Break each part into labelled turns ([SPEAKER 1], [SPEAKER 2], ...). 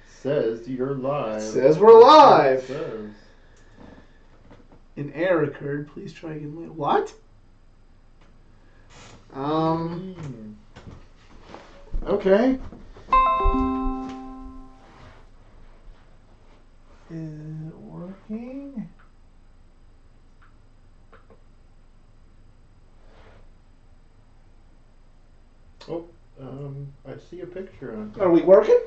[SPEAKER 1] Says you're live.
[SPEAKER 2] Says we're live.
[SPEAKER 1] Says.
[SPEAKER 2] An error occurred. Please try again later. What? Okay. Is it working?
[SPEAKER 1] Oh, I see a picture on.
[SPEAKER 2] Are we working?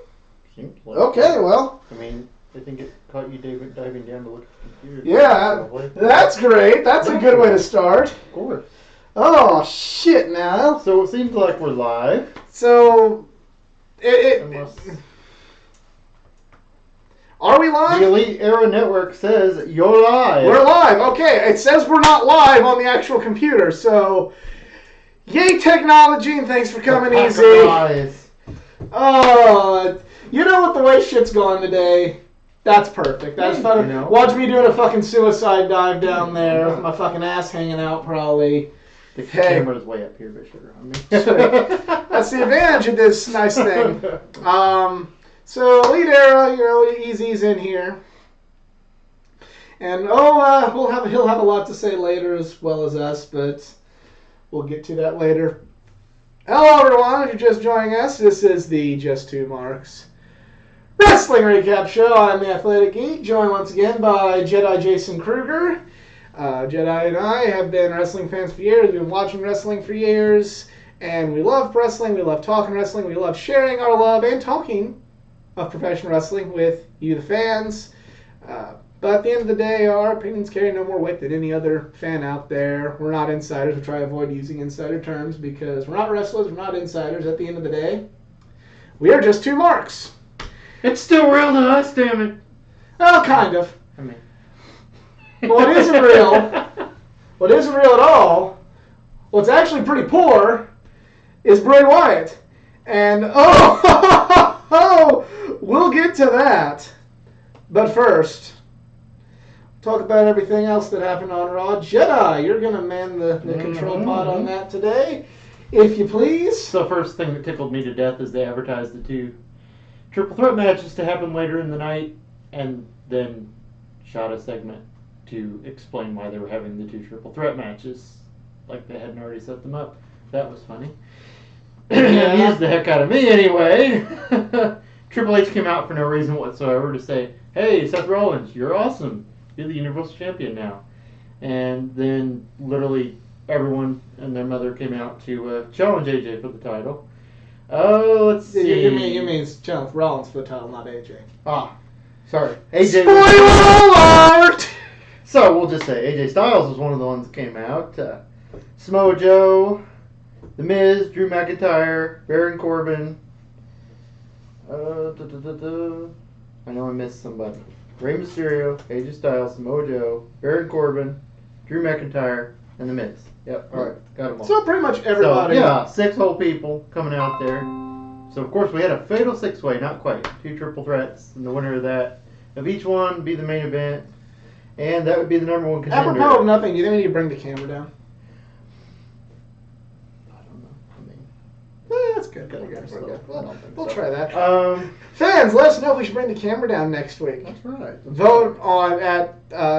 [SPEAKER 1] Seems like
[SPEAKER 2] Okay, well.
[SPEAKER 1] I mean, I think it caught you diving down to look at the computer.
[SPEAKER 2] Yeah,
[SPEAKER 1] probably.
[SPEAKER 2] that's great. That's a good way to start.
[SPEAKER 1] Of course.
[SPEAKER 2] Oh, shit now.
[SPEAKER 1] So it seems like we're live.
[SPEAKER 2] So,
[SPEAKER 1] Unless
[SPEAKER 2] are we live?
[SPEAKER 1] the Elite Era Network says you're live.
[SPEAKER 2] We're live. Okay, it says we're not live on the actual computer, so yay technology and thanks for coming easy. Oh, you know what, the way shit's going today, that's perfect. That's fun.
[SPEAKER 1] You know.
[SPEAKER 2] Watch me doing a fucking suicide dive down there with my fucking ass hanging out probably.
[SPEAKER 1] The camera's way up here, but sure. I mean.
[SPEAKER 2] That's the advantage of this nice thing. So Elite Era, Easy's in here. And he'll have a lot to say later as well as us, but we'll get to that later. Hello everyone, if you're just joining us, this is the Just Two Marks Wrestling Recap Show. I'm the Athletic Geek, joined once again by Jedi Jason Kruger. Jedi and I have been wrestling fans for years, we've been watching wrestling for years, and we love wrestling, we love talking wrestling, we love sharing our love and talking of professional wrestling with you, the fans. But at the end of the day, our opinions carry no more weight than any other fan out there. We're not insiders. We try to avoid using insider terms because we're not wrestlers, we're not insiders. At the end of the day, we are just two marks.
[SPEAKER 1] It's still real to us, damn it.
[SPEAKER 2] Well, kind of.
[SPEAKER 1] I mean.
[SPEAKER 2] What isn't real, what isn't real at all, what's actually pretty poor, is Bray Wyatt. And, we'll get to that. But first, talk about everything else that happened on Raw. Jedi, you're going to man the control pod on that today, if you please.
[SPEAKER 1] The first thing that tickled me to death is they advertised the two triple threat matches to happen later in the night and then shot a segment to explain why they were having the two triple threat matches like they hadn't already set them up. That was funny. It amused the heck out of me anyway. Triple H came out for no reason whatsoever to say, hey, Seth Rollins, you're awesome. You're the Universal Champion now. And then literally everyone and their mother came out to challenge AJ for the title. Oh, let's see.
[SPEAKER 2] You mean challenge Rollins for the title, not AJ.
[SPEAKER 1] Ah, sorry. AJ.
[SPEAKER 2] Spoiler alert!
[SPEAKER 1] So we'll just say AJ Styles was one of the ones that came out. Samoa Joe, The Miz, Drew McIntyre, Baron Corbin. I know I missed somebody. Rey Mysterio, AJ Styles, Samoa Joe, Baron Corbin, Drew McIntyre, and The Miz. Yep, alright, got them all.
[SPEAKER 2] So pretty much everybody.
[SPEAKER 1] So, yeah, 6 whole people coming out there. So, of course, we had a fatal 6-way, not quite. 2 triple threats, and the winner of that, of each one, would be the main event. And that would be the number 1 contender.
[SPEAKER 2] Apropos of nothing, do you think we need to bring the camera down?
[SPEAKER 1] I don't know. I mean,
[SPEAKER 2] that's good. We'll try that.
[SPEAKER 1] Fans,
[SPEAKER 2] let us know if we should bring the camera down next week.
[SPEAKER 1] That's right.
[SPEAKER 2] Vote on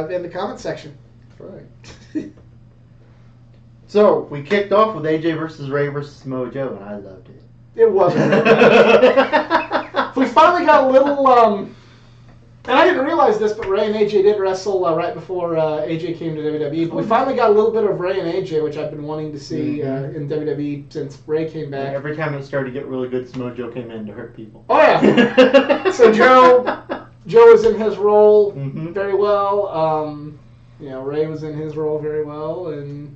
[SPEAKER 2] in the comment section.
[SPEAKER 1] That's right. So, we kicked off with AJ versus Ray versus Samoa Joe, and I loved it.
[SPEAKER 2] It wasn't really bad. We finally got a little, and I didn't realize this, but Ray and AJ did wrestle right before AJ came to WWE. But we finally got a little bit of Ray and AJ, which I've been wanting to see in WWE since Ray came back.
[SPEAKER 1] Yeah, every time it started to get really good, Samoa Joe came in to hurt people.
[SPEAKER 2] Oh, yeah. So Joe was in his role very well. Ray was in his role very well, and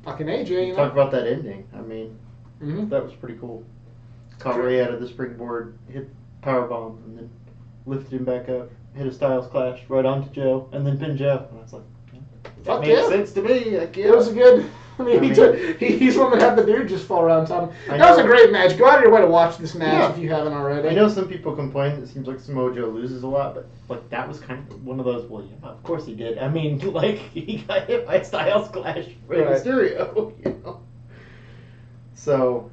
[SPEAKER 2] fucking AJ.
[SPEAKER 1] Talk about that ending. I mean, that was pretty cool. Caught Ray out of the springboard, hit powerbomb, and then lifted him back up, hit a Styles Clash right onto Joe, and then pinned Joe. And I was like, that makes sense to me. Like, yeah.
[SPEAKER 2] It was a good. He's one that had the dude just fall around on him. That was a great match. Go out of your way to watch this match if you haven't already.
[SPEAKER 1] I know some people complain that it seems like Samoa Joe loses a lot, but like that was kind of one of those. Well, yeah, of course he did. I mean, like he got hit by Styles Clash, Rey Mysterio, So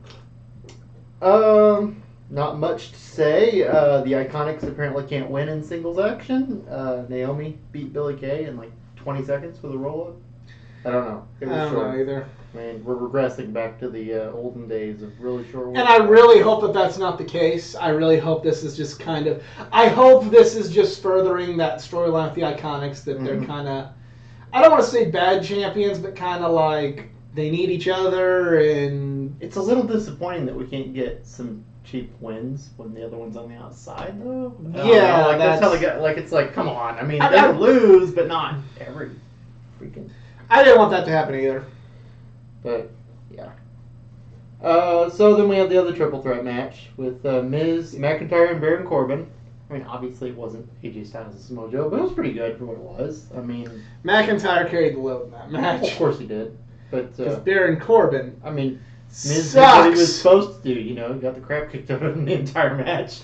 [SPEAKER 1] Not much to say. The Iconics apparently can't win in singles action. Naomi beat Billie Kay in like 20 seconds with a roll-up. I don't know. It was
[SPEAKER 2] I don't
[SPEAKER 1] short.
[SPEAKER 2] know either.
[SPEAKER 1] I mean, we're regressing back to the olden days of really short.
[SPEAKER 2] And I really hope that that's not the case. I really hope this is just kind of. I hope this is just furthering that storyline with the Iconics that they're kind of. I don't want to say bad champions, but kind of like they need each other, and
[SPEAKER 1] it's a little disappointing that we can't get some cheap wins when the other one's on the outside, though.
[SPEAKER 2] Yeah,
[SPEAKER 1] like, that's how they get. Like, it's like, come on. I mean, they would lose, but not every freaking.
[SPEAKER 2] I didn't want that to happen either.
[SPEAKER 1] But yeah. So then we have the other triple threat match with Miz, McIntyre, and Baron Corbin. I mean, obviously it wasn't AJ Styles and Samoa Joe, but it was pretty good for what it was. I mean,
[SPEAKER 2] McIntyre carried the load in that match.
[SPEAKER 1] Of course he did, but
[SPEAKER 2] Baron Corbin.
[SPEAKER 1] I mean, Miz
[SPEAKER 2] sucks.
[SPEAKER 1] did what he was supposed to do. You know, he got the crap kicked out of him the entire match.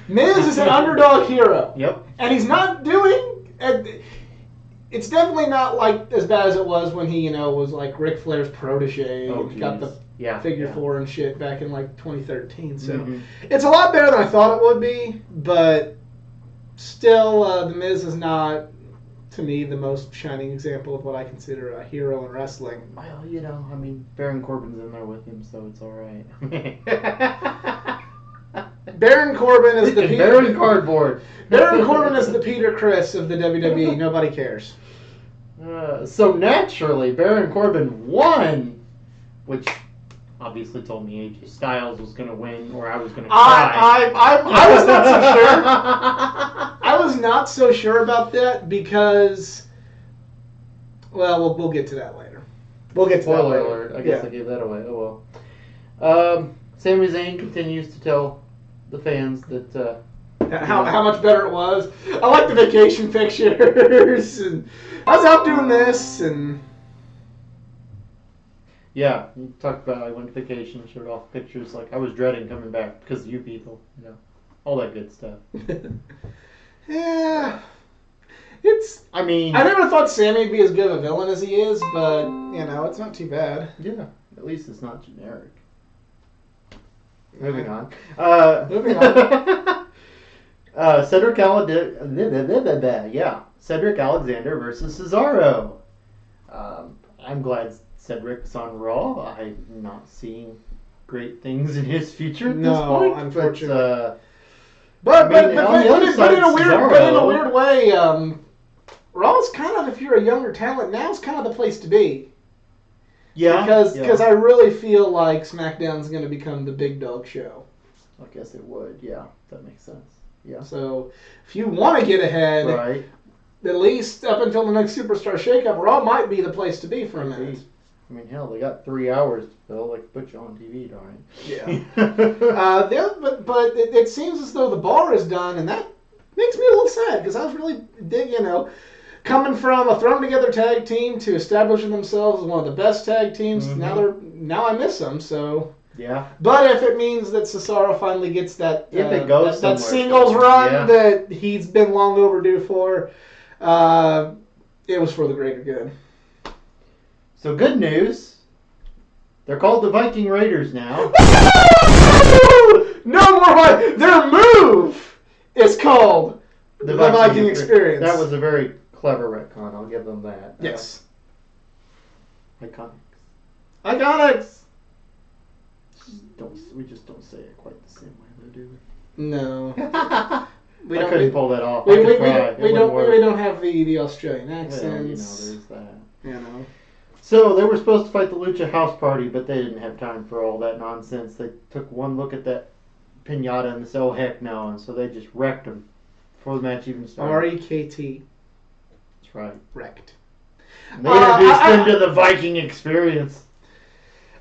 [SPEAKER 2] Miz is an underdog hero.
[SPEAKER 1] Yep.
[SPEAKER 2] And he's not doing. It's definitely not like as bad as it was when he, was like Ric Flair's protege and got the figure four and shit back in like 2013. So it's a lot better than I thought it would be, but still, the Miz is not, to me, the most shining example of what I consider a hero in wrestling.
[SPEAKER 1] Well, I mean, Baron Corbin's in there with him, so it's all right.
[SPEAKER 2] Baron Corbin is the
[SPEAKER 1] Baron Cardboard.
[SPEAKER 2] Baron Corbin is the Peter Criss of the WWE. Nobody cares.
[SPEAKER 1] So naturally, Baron Corbin won, which obviously told me AJ Styles was going to win, or I was going to cry.
[SPEAKER 2] I was not so sure. I was not so sure about that because, well, we'll get to that later. We'll get to that later.
[SPEAKER 1] Spoiler alert. I guess I gave that away. Oh well. Sami Zayn continues to tell the fans that
[SPEAKER 2] how much better it was. I like the vacation pictures, and I was out doing this, and
[SPEAKER 1] yeah, you talked about I went to vacation, showed off pictures. Like I was dreading coming back because of you people, all that good stuff.
[SPEAKER 2] Yeah,
[SPEAKER 1] I mean,
[SPEAKER 2] I never thought Sami'd be as good of a villain as he is, but it's not too bad.
[SPEAKER 1] Yeah, at least it's not generic. Moving on.
[SPEAKER 2] Moving on.
[SPEAKER 1] Cedric Alexander versus Cesaro. I'm glad Cedric's on Raw. I'm not seeing great things in his future at this point.
[SPEAKER 2] Unfortunately.
[SPEAKER 1] But
[SPEAKER 2] in a weird way, Raw's kind of, if you're a younger talent, now's kind of the place to be.
[SPEAKER 1] Yeah.
[SPEAKER 2] Because I really feel like SmackDown's going to become the big dog show.
[SPEAKER 1] I guess it would. Yeah, that makes sense. Yeah.
[SPEAKER 2] So if you want to get ahead,
[SPEAKER 1] right,
[SPEAKER 2] at least up until the next Superstar Shakeup, Raw might be the place to be for a minute.
[SPEAKER 1] I mean, hell, they got 3 hours to fill. They could put you on TV, darn it.
[SPEAKER 2] Yeah. But it seems as though the bar is done, and that makes me a little sad because I was really coming from a thrown together tag team to establishing themselves as one of the best tag teams. Now I miss them. So.
[SPEAKER 1] Yeah.
[SPEAKER 2] But if it means that Cesaro finally gets that that singles run that he's been long overdue for, it was for the greater good.
[SPEAKER 1] So good news. They're called the Viking Raiders now.
[SPEAKER 2] No more. Their move is called the Viking Experience.
[SPEAKER 1] That was a very clever retcon. I'll give them that.
[SPEAKER 2] Yes.
[SPEAKER 1] Iconics. We just don't say it quite the same way, though, do we?
[SPEAKER 2] No.
[SPEAKER 1] I couldn't pull that off.
[SPEAKER 2] We don't have the Australian accents.
[SPEAKER 1] Well, there's that. So they were supposed to fight the Lucha House Party, but they didn't have time for all that nonsense. They took one look at that pinata and said, "Oh heck no!" And so they just wrecked them before the match even started.
[SPEAKER 2] R-E-K-T.
[SPEAKER 1] That's right.
[SPEAKER 2] Wrecked.
[SPEAKER 1] And they introduced them to the Viking Experience.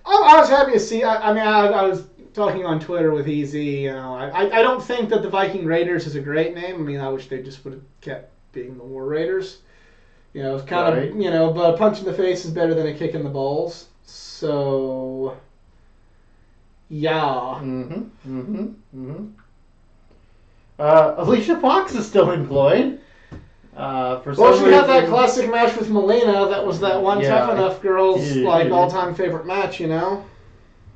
[SPEAKER 2] I was happy to see. I was talking on Twitter with EZ. I don't think that the Viking Raiders is a great name. I mean, I wish they just would have kept being the War Raiders. It's kind of, but a punch in the face is better than a kick in the balls. So, yeah.
[SPEAKER 1] Alicia Fox is still employed.
[SPEAKER 2] She had that classic match with Melina. That was that one Tough Enough Girls all-time favorite match.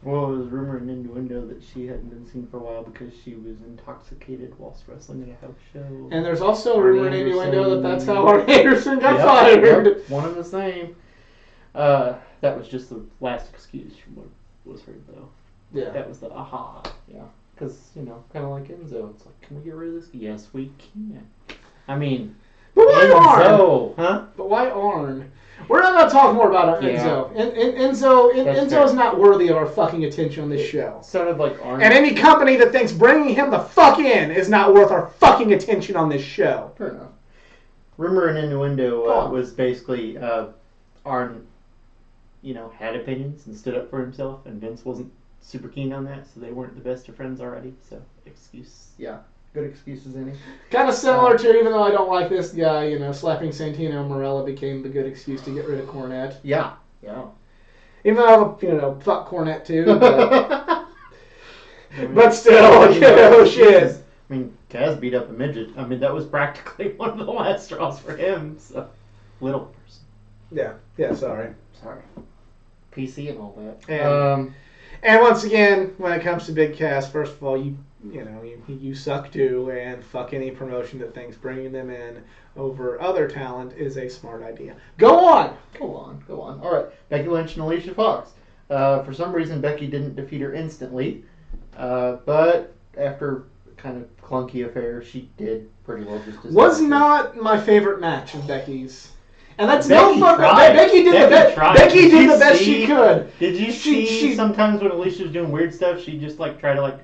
[SPEAKER 1] Well, it was rumor and innuendo that she hadn't been seen for a while because she was intoxicated whilst wrestling at a house show.
[SPEAKER 2] And there's also a rumor and innuendo that that's how
[SPEAKER 1] Arn
[SPEAKER 2] Arn Anderson got
[SPEAKER 1] Yep,
[SPEAKER 2] fired.
[SPEAKER 1] Yep, one and the same. That was just the last excuse from what was heard, though.
[SPEAKER 2] Yeah.
[SPEAKER 1] That was the aha. Yeah. Because, kind of like Enzo. It's like, can we get rid of this? Yes, we can. I mean,
[SPEAKER 2] but why
[SPEAKER 1] Enzo,
[SPEAKER 2] Arn?
[SPEAKER 1] huh?
[SPEAKER 2] But why Arn? We're not going to talk more about Enzo.
[SPEAKER 1] Yeah.
[SPEAKER 2] Enzo is not worthy of our fucking attention on this show.
[SPEAKER 1] Sounded like Arn.
[SPEAKER 2] And any company that thinks bringing him the fuck in is not worth our fucking attention on this show.
[SPEAKER 1] Fair enough. Rumor and innuendo was basically Arn, had opinions and stood up for himself, and Vince wasn't super keen on that, so they weren't the best of friends already. So, good excuses, any.
[SPEAKER 2] Kind of similar to, even though I don't like this guy, slapping Santino and Morella became the good excuse to get rid of Cornette.
[SPEAKER 1] Yeah.
[SPEAKER 2] Even though, fuck Cornette too. But still, shit.
[SPEAKER 1] I mean, Kaz beat up a midget. I mean, that was practically one of the last straws for him. So, little person.
[SPEAKER 2] Yeah. Sorry.
[SPEAKER 1] PC and all that.
[SPEAKER 2] And once again, when it comes to Big Cass, first of all, you suck too, and fuck any promotion that thinks bringing them in over other talent is a smart idea. Go on.
[SPEAKER 1] All right, Becky Lynch and Alicia Fox. For some reason, Becky didn't defeat her instantly, but after kind of clunky affair, she did pretty well.
[SPEAKER 2] Was not my favorite match of Becky's. And that's
[SPEAKER 1] Becky
[SPEAKER 2] no fun.
[SPEAKER 1] tried.
[SPEAKER 2] Becky did the best she could.
[SPEAKER 1] Did you see sometimes when Alicia was doing weird stuff, she just try to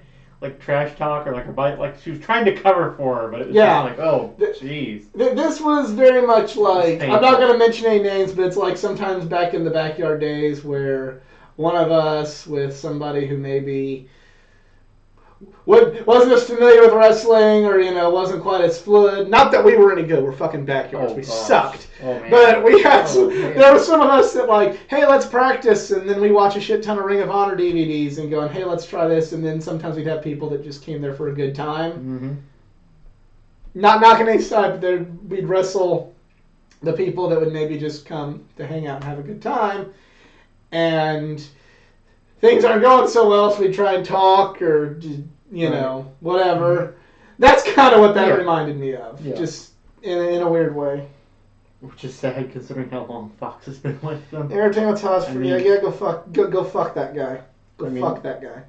[SPEAKER 1] trash talk or her bite, she was trying to cover for her, but it was just oh, jeez.
[SPEAKER 2] This was very much like, I'm not going to mention any names, but it's like sometimes back in the backyard days where one of us with somebody who maybe wasn't as familiar with wrestling or, wasn't quite as fluid. Not that we were any good. We're fucking backyards. We sucked.
[SPEAKER 1] Oh, man.
[SPEAKER 2] But we had there were some of us that hey, let's practice. And then we watch a shit ton of Ring of Honor DVDs and going, hey, let's try this. And then sometimes we'd have people that just came there for a good time.
[SPEAKER 1] Mm-hmm.
[SPEAKER 2] Not knocking any side, but we'd wrestle the people that would maybe just come to hang out and have a good time. And things aren't going so well, so we try and talk or, whatever. Mm-hmm. That's kind of what that reminded me of, just in a weird way.
[SPEAKER 1] Which is sad considering how long Fox has been with them.
[SPEAKER 2] Entertainment Toss for me. Go fuck that guy. Fuck that guy.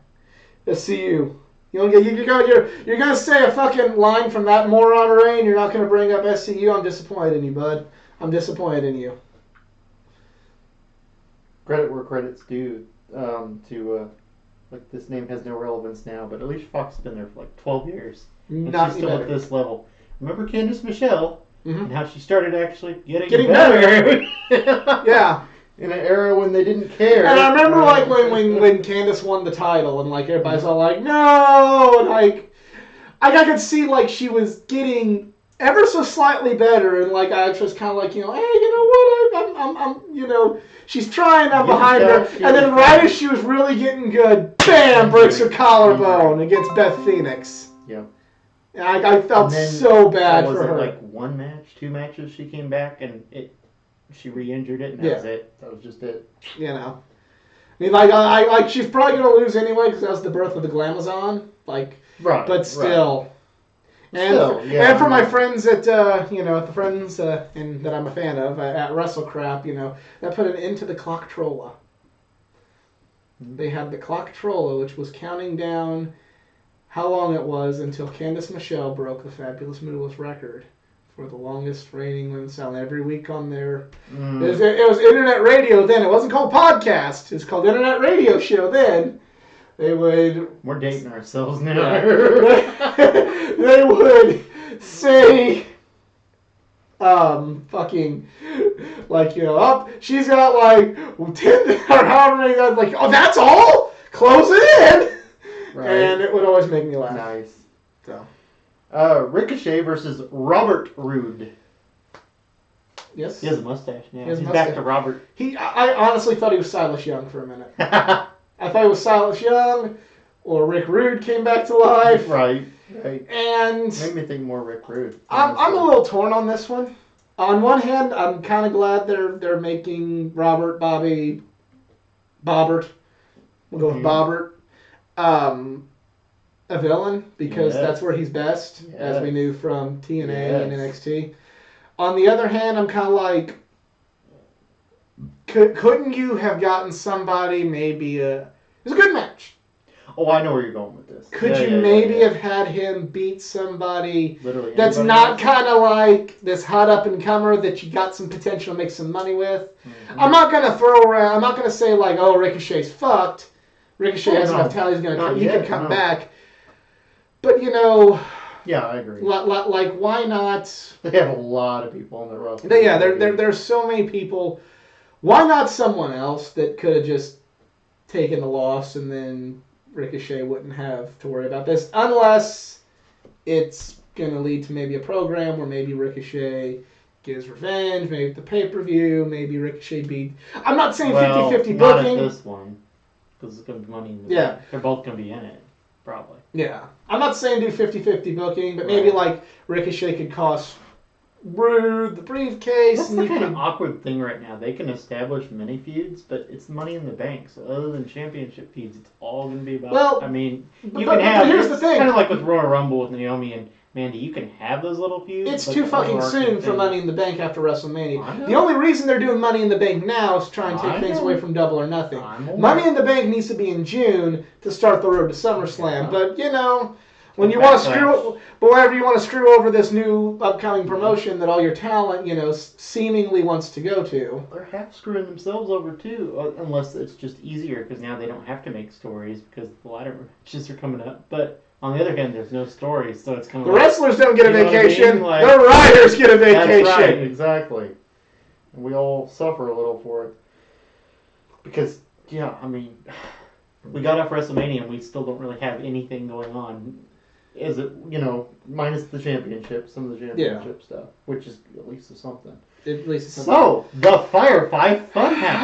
[SPEAKER 2] SCU. You're gonna say a fucking line from that moron, Ray, and you're not gonna bring up SCU. I'm disappointed in you, bud. I'm disappointed in you.
[SPEAKER 1] Credit where credit's due. This name has no relevance now, but Alicia Fox has been there for 12 years. And she's still at this level. Remember Candice Michelle and how she started actually getting better.
[SPEAKER 2] Yeah.
[SPEAKER 1] In an era when they didn't care.
[SPEAKER 2] And I remember when Candice won the title and everybody's all like, no, and I could see she was getting ever so slightly better, and I was kind of hey, you know what, I'm she's trying, I'm behind her, and then right as she was really getting good, bam, breaks her collarbone against Beth Phoenix.
[SPEAKER 1] Yep.
[SPEAKER 2] And I felt so bad for her.
[SPEAKER 1] Was it one match, 2 matches she came back, and she re-injured it, and that was it. That was just it.
[SPEAKER 2] I mean, she's probably going to lose anyway, because that was the birth of the Glamazon. Right. But still. Right. And for my friends at the friends and that I'm a fan of at WrestleCrap, that put an end to the clock trolla. Mm-hmm. They had the clock trolla, which was counting down how long it was until Candice Michelle broke the Fabulous Moolah record for the longest reigning women's title. Every week on there, it was internet radio then. It wasn't called podcast. It was called internet radio show then. They would... We're
[SPEAKER 1] dating ourselves now.
[SPEAKER 2] Yeah. They would say, she's got 10 or however many guys, oh, that's all? Close it in! Right. And it would always make me laugh.
[SPEAKER 1] Nice. Ricochet versus Robert Roode.
[SPEAKER 2] Yes.
[SPEAKER 1] He has a mustache now. He's back to Robert.
[SPEAKER 2] I honestly thought he was Silas Young for a minute. I thought it was Silas Young, or Rick Rude came back to life.
[SPEAKER 1] Right.
[SPEAKER 2] And
[SPEAKER 1] made me think more Rick Rude.
[SPEAKER 2] I'm a little torn on this one. On one hand, I'm kind of glad they're making Bobbert, We'll go with Bobbert. A villain, because that's where he's best, as we knew from TNA and NXT. On the other hand, I'm kind of like, couldn't you have gotten somebody maybe it was a good match.
[SPEAKER 1] Oh, I know where you're going with this.
[SPEAKER 2] Could you maybe have had him beat somebody that's not kind of like this hot up-and-comer that you got some potential to make some money with? Mm-hmm. I'm not going to say like, oh, Ricochet's fucked. Ricochet has enough talent, he can come back. But,
[SPEAKER 1] yeah, I agree.
[SPEAKER 2] Like, why not?
[SPEAKER 1] They have a lot of people on the roster.
[SPEAKER 2] Yeah, there's so many people. Why not someone else that could have just taken the loss and then Ricochet wouldn't have to worry about this, unless it's going to lead to maybe a program where maybe Ricochet gets revenge, maybe the pay-per-view, maybe Ricochet beat... I'm not saying 50-50 booking.
[SPEAKER 1] Not at this one, because it's going to be money in the bank. They're both going to be in it, probably.
[SPEAKER 2] Yeah. I'm not saying do 50-50 booking, but maybe like Ricochet could cost Rude the briefcase.
[SPEAKER 1] That's the kind of awkward thing right now. They can establish mini feuds, but it's money in the bank. So other than championship feuds, it's all going to be about... Well, I mean, can have... But
[SPEAKER 2] here's the thing.
[SPEAKER 1] Kind of like with Royal Rumble with Naomi and Mandy. You can have those little feuds.
[SPEAKER 2] It's too fucking soon for Money in the Bank after WrestleMania. The only reason they're doing Money in the Bank now is to try and take things away from Double or Nothing. Money in the Bank needs to be in June to start the road to SummerSlam. But, when you want to screw, but whenever you want to screw over this new upcoming promotion that all your talent, seemingly wants to go to.
[SPEAKER 1] They're half screwing themselves over too, unless it's just easier because now they don't have to make stories because the ladder matches are coming up. But on the other hand, there's no stories, so it's kind of
[SPEAKER 2] wrestlers don't get a vacation. The writers get a vacation.
[SPEAKER 1] That's right, exactly. And we all suffer a little for it because, we got off WrestleMania and we still don't really have anything going on. Is it, minus the championship, some of the championship stuff, which is at least something.
[SPEAKER 2] At least something.
[SPEAKER 1] So, the Firefly Funhouse.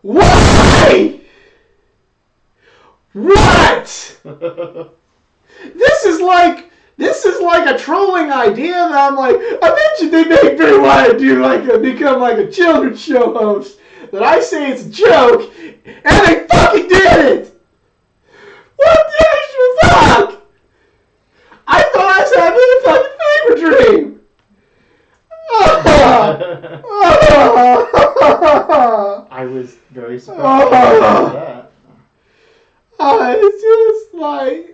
[SPEAKER 2] Why? What? This is like a trolling idea that I'm like, I mentioned they make Bray Wyatt become like a children's show host. That I say it's a joke, and they fucking did it! What the actual fuck? I thought I was having a fucking fever dream!
[SPEAKER 1] I was very surprised about that.
[SPEAKER 2] It's just like...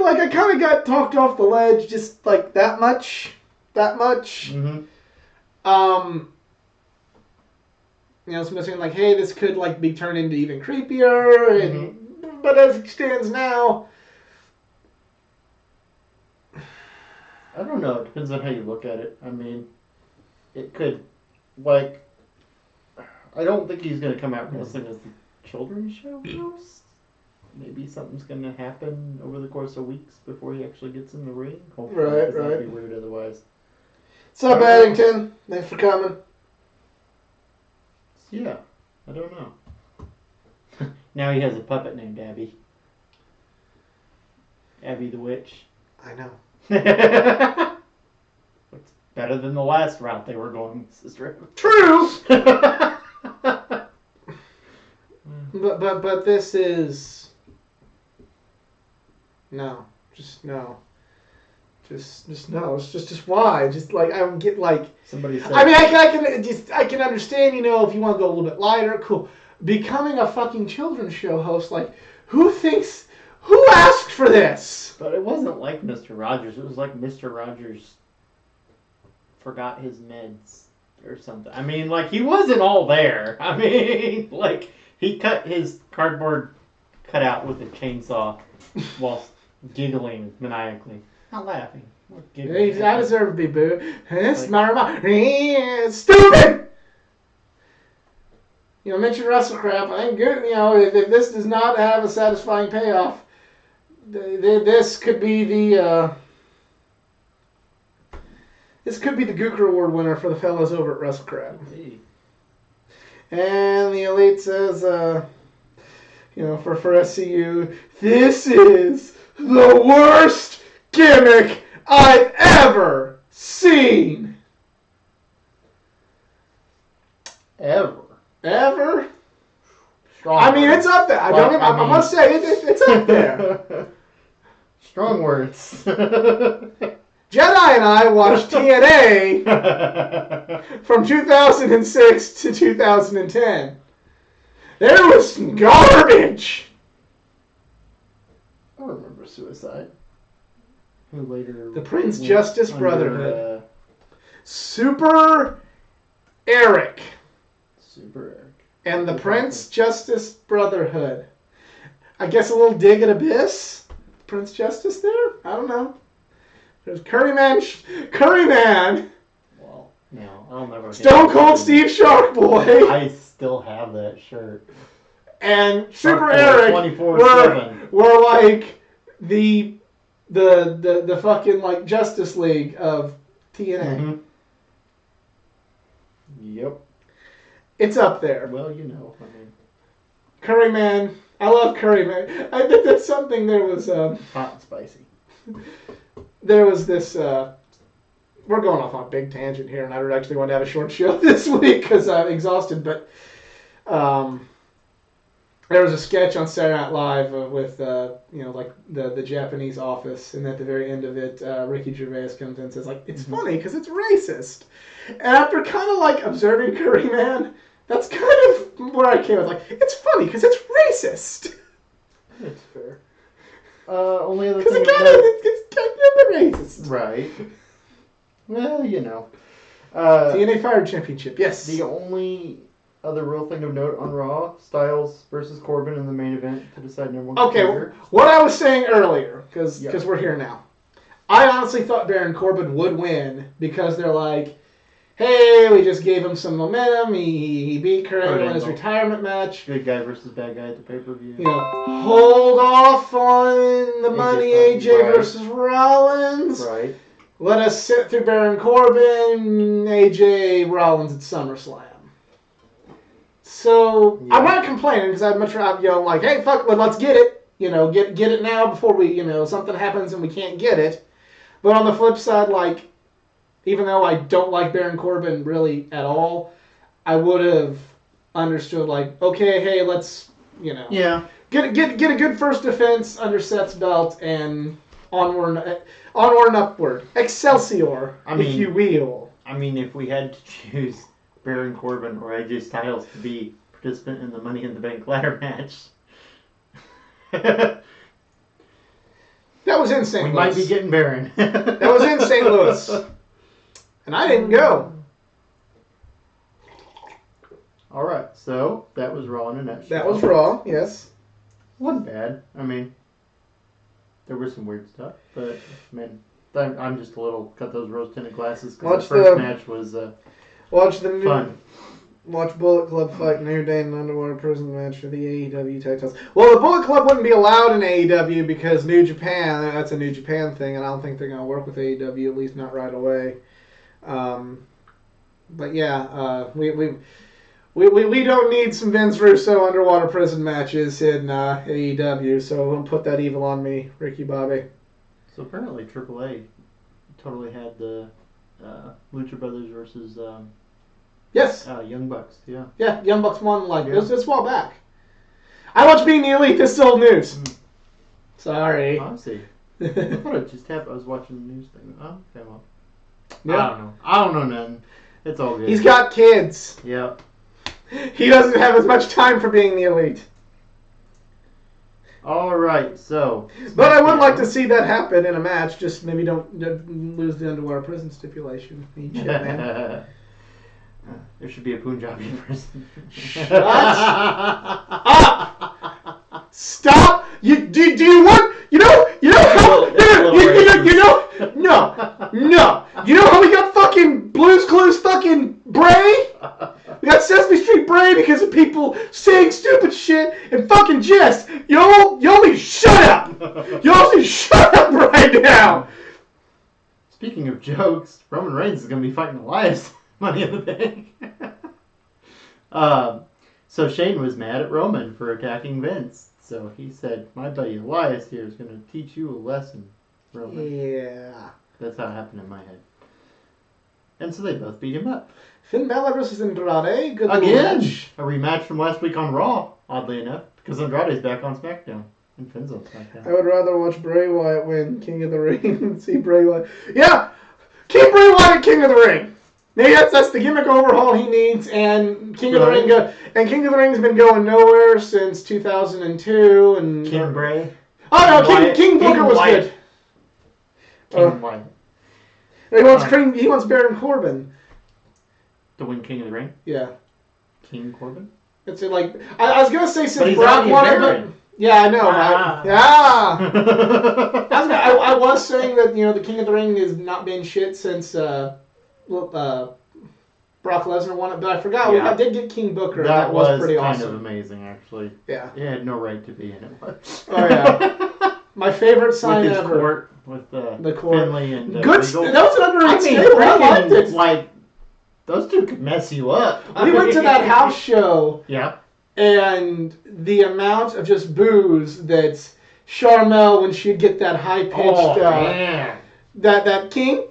[SPEAKER 2] I kind of got talked off the ledge just like that much. Mm-hmm. It's missing like, hey, this could be turned into even creepier, and but as it stands now,
[SPEAKER 1] I don't know. It depends on how you look at it. I mean, it could I don't think he's gonna come out wrestling as the children's show host. Maybe something's gonna happen over the course of weeks before he actually gets in the ring. Hopefully, right. That'd be weird otherwise.
[SPEAKER 2] What's up, Addington? Thanks for coming.
[SPEAKER 1] Yeah, I don't know. Now he has a puppet named Abby. Abby the Witch.
[SPEAKER 2] I know.
[SPEAKER 1] It's better than the last route they were going, sister.
[SPEAKER 2] True! But this is... No. Just no. Just no. It's just why? Just I don't get
[SPEAKER 1] Somebody said.
[SPEAKER 2] I mean, I can understand. If you want to go a little bit lighter, cool. Becoming a fucking children's show host, who asked for this?
[SPEAKER 1] But it wasn't like Mr. Rogers. It was like Mr. Rogers forgot his meds or something. I mean, he wasn't all there. I mean, he cut his cardboard cutout with a chainsaw while giggling maniacally. Not laughing.
[SPEAKER 2] I deserve to be booed. It's stupid! Mention Wrestle Crap. I think good. If this does not have a satisfying payoff, this could be the Gooker Award winner for the fellas over at Wrestle Crap. And the Elite says, for SCU, this is the worst gimmick I've ever seen.
[SPEAKER 1] Ever. Strong
[SPEAKER 2] I mean,
[SPEAKER 1] words.
[SPEAKER 2] it's up there. I must say, it's up there.
[SPEAKER 1] Strong words.
[SPEAKER 2] Jedi and I watched TNA from 2006 to 2010. There was some garbage.
[SPEAKER 1] I remember Suicide. Who later...
[SPEAKER 2] The Prince
[SPEAKER 1] went
[SPEAKER 2] Justice
[SPEAKER 1] under,
[SPEAKER 2] Brotherhood. Super Eric. And the Prince Justice Brotherhood. I guess a little dig at Abyss? Prince Justice there? I don't know. There's Curryman.
[SPEAKER 1] Well, no, I'll never.
[SPEAKER 2] Stone Cold Steve Shark Boy.
[SPEAKER 1] I still have that shirt.
[SPEAKER 2] And
[SPEAKER 1] Shark
[SPEAKER 2] Super
[SPEAKER 1] Boy
[SPEAKER 2] Eric
[SPEAKER 1] 24/7.
[SPEAKER 2] were like the fucking like Justice League of TNA.
[SPEAKER 1] Mm-hmm. Yep.
[SPEAKER 2] It's up there.
[SPEAKER 1] Well, you know, I mean,
[SPEAKER 2] Curryman. I love Curryman. I think that's something there was.
[SPEAKER 1] hot and spicy.
[SPEAKER 2] There was this. We're going off on a big tangent here, and I actually want to have a short show this week because I'm exhausted. But there was a sketch on Saturday Night Live with like the Japanese office, and at the very end of it, Ricky Gervais comes in and says like, "It's funny because it's racist." And after kind of like observing Curryman, that's kind of where I came with like, "It's funny because it's racist."
[SPEAKER 1] That's fair. Only other
[SPEAKER 2] Because
[SPEAKER 1] thing
[SPEAKER 2] it's kind of racist.
[SPEAKER 1] Right. Well, you know.
[SPEAKER 2] TNA Fire Championship, yes.
[SPEAKER 1] The only other real thing of note on Raw, Styles versus Corbin in the main event to decide number one.
[SPEAKER 2] Okay, what I was saying earlier, because
[SPEAKER 1] Yep.
[SPEAKER 2] we're here now. I honestly thought Baron Corbin would win because they're like, hey, we just gave him some momentum. He beat Kurt Angle in his retirement match.
[SPEAKER 1] Good guy versus bad guy at the pay-per-view.
[SPEAKER 2] You know, hold off on the money AJ
[SPEAKER 1] right.
[SPEAKER 2] versus Rollins.
[SPEAKER 1] Right.
[SPEAKER 2] Let us sit through Baron Corbin, AJ Rollins at SummerSlam. So
[SPEAKER 1] Yeah.
[SPEAKER 2] I'm not complaining because I'd much rather, like, hey, fuck, let's get it. Get it now before we, something happens and we can't get it. But on the flip side, like, even though I don't like Baron Corbin really at all, I would have understood, like, okay, hey, let's,
[SPEAKER 1] Yeah.
[SPEAKER 2] get a good first defense under Seth's belt and onward and upward. Excelsior, if you will.
[SPEAKER 1] I mean, if we had to choose Baron Corbin or AJ Styles to be participant in the Money in the Bank ladder match,
[SPEAKER 2] That was in St.
[SPEAKER 1] we
[SPEAKER 2] Louis.
[SPEAKER 1] might be getting Baron.
[SPEAKER 2] That was in St. Louis. And I didn't go.
[SPEAKER 1] All right, so that was Raw in a nutshell.
[SPEAKER 2] That was Raw, yes.
[SPEAKER 1] Wasn't bad. I mean, there was some weird stuff, but man, I'm just a little cut those rose-tinted glasses because the first match was
[SPEAKER 2] Watch the
[SPEAKER 1] fun.
[SPEAKER 2] Watch Bullet Club fight New Day in an underwater prison match for the AEW titles. Well, the Bullet Club wouldn't be allowed in AEW because New Japan, that's a New Japan thing, and I don't think they're going to work with AEW, at least not right away. But yeah, we don't need some Vince Russo underwater prison matches in AEW, so don't put that evil on me, Ricky Bobby.
[SPEAKER 1] So apparently AAA totally had the Lucha Brothers versus
[SPEAKER 2] Yes.
[SPEAKER 1] Young Bucks. Yeah.
[SPEAKER 2] Yeah, Young Bucks won it was a while back. I watched Being the Elite. This is old news. Sorry.
[SPEAKER 1] I see. I thought it just happened. I was watching the news thing. Oh, okay, well.
[SPEAKER 2] Yeah.
[SPEAKER 1] I don't know nothing. It's all good.
[SPEAKER 2] He's got kids.
[SPEAKER 1] Yep.
[SPEAKER 2] He doesn't have as much time for Being the Elite.
[SPEAKER 1] All right, so.
[SPEAKER 2] But I would like to see that happen in a match. Just maybe don't lose the underwater prison stipulation. Man.
[SPEAKER 1] There should be a Punjabi person.
[SPEAKER 2] Shut up! Stop! Do you want? No. You know how we got fucking Blue's Clues fucking Bray? We got Sesame Street Bray because of people saying stupid shit and fucking jest. Y'all need to shut up. Y'all need to shut up right now.
[SPEAKER 1] Speaking of jokes, Roman Reigns is going to be fighting Elias. Money in the Bank. So Shane was mad at Roman for attacking Vince. So he said, my buddy Elias here is going to teach you a lesson, Roman.
[SPEAKER 2] Yeah.
[SPEAKER 1] That's how it happened in my head. And so they both beat him up.
[SPEAKER 2] Finn Balor versus Andrade. Good
[SPEAKER 1] Again!
[SPEAKER 2] match.
[SPEAKER 1] A rematch from last week on Raw, oddly enough, because Andrade's back on SmackDown. And Finn's on SmackDown.
[SPEAKER 2] I would rather watch Bray Wyatt win King of the Ring than see Bray Wyatt. Yeah! Keep Bray Wyatt King of the Ring! Maybe that's the gimmick overhaul he needs, and King of the Ring Ring's been going nowhere since 2002. And
[SPEAKER 1] King Bray.
[SPEAKER 2] Oh no, King Booker was good.
[SPEAKER 1] King Wyatt.
[SPEAKER 2] He wants Baron Corbin
[SPEAKER 1] To win King of the Ring?
[SPEAKER 2] Yeah.
[SPEAKER 1] King Corbin?
[SPEAKER 2] It's like I was gonna say since
[SPEAKER 1] Brock
[SPEAKER 2] won it, but yeah, I know. I was saying that the King of the Ring has not been shit since Brock Lesnar won it, but I forgot I did get King Booker.
[SPEAKER 1] That was
[SPEAKER 2] pretty
[SPEAKER 1] kind
[SPEAKER 2] awesome.
[SPEAKER 1] of amazing, actually.
[SPEAKER 2] Yeah.
[SPEAKER 1] It had no right to be in it.
[SPEAKER 2] Oh yeah. My favorite sign
[SPEAKER 1] with his
[SPEAKER 2] ever.
[SPEAKER 1] Court, with the
[SPEAKER 2] court.
[SPEAKER 1] Finley and
[SPEAKER 2] good.
[SPEAKER 1] Regal.
[SPEAKER 2] That was an underrated stable. I liked it.
[SPEAKER 1] Like those two could mess you up.
[SPEAKER 2] We went to that house show.
[SPEAKER 1] Yeah.
[SPEAKER 2] And the amount of just booze that Charmel, when she'd get that high pitched, that King,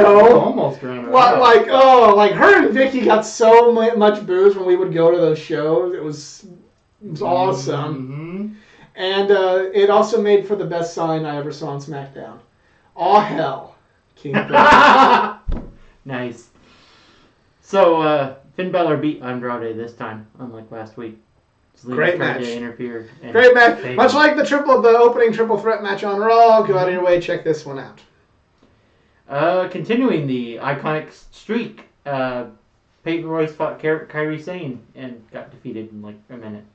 [SPEAKER 1] almost ran her out.
[SPEAKER 2] Like her and Vicky got so much booze when we would go to those shows. It was awesome. Mm-hmm. And it also made for the best sign I ever saw on SmackDown. Aw hell, King.
[SPEAKER 1] Nice. So Finn Balor beat Andrade this time, unlike last week.
[SPEAKER 2] Great match.
[SPEAKER 1] To interfere
[SPEAKER 2] Great match. Much like the opening triple threat match on Raw. Go out of your way, check this one out.
[SPEAKER 1] Continuing the iconic streak, Peyton Royce fought Kairi Sane and got defeated in like a minute.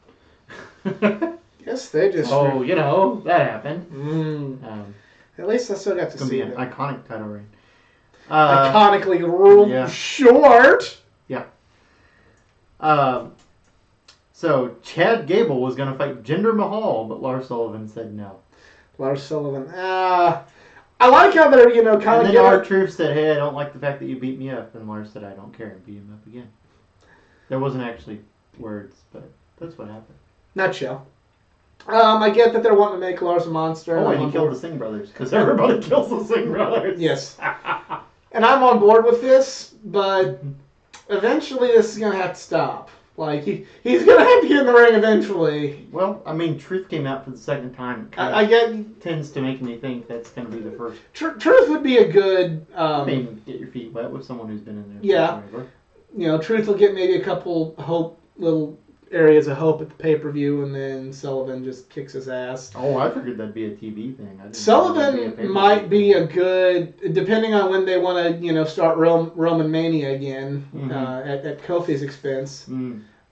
[SPEAKER 2] Yes, they just.
[SPEAKER 1] Oh, that happened.
[SPEAKER 2] At least I still got to see
[SPEAKER 1] it. An iconic title reign.
[SPEAKER 2] Iconically ruled short.
[SPEAKER 1] Yeah. So Chad Gable was going to fight Jinder Mahal, but Lars Sullivan said no.
[SPEAKER 2] Lars Sullivan. I like how they're kind of.
[SPEAKER 1] And then R-Truth said, "Hey, I don't like the fact that you beat me up," and Lars said, "I don't care," and beat him up again. There wasn't actually words, but that's what happened.
[SPEAKER 2] Nutshell. I get that they're wanting to make Lars a monster.
[SPEAKER 1] Oh, and he killed the Singh brothers, because everybody kills the Singh brothers.
[SPEAKER 2] Yes. And I'm on board with this, but eventually this is going to have to stop. Like, he's going to have to get in the ring eventually.
[SPEAKER 1] Well, I mean, Truth came out for the second time.
[SPEAKER 2] It
[SPEAKER 1] tends to make me think that's going to be the first.
[SPEAKER 2] Truth would be a good...
[SPEAKER 1] get your feet wet with someone who's been in there.
[SPEAKER 2] Yeah. Truth will get maybe a couple little areas of hope at the pay-per-view, and then Sullivan just kicks his ass.
[SPEAKER 1] Oh, I figured that'd be a TV thing.
[SPEAKER 2] Sullivan might be a good, depending on when they want to, start Roman Mania again, at Kofi's expense.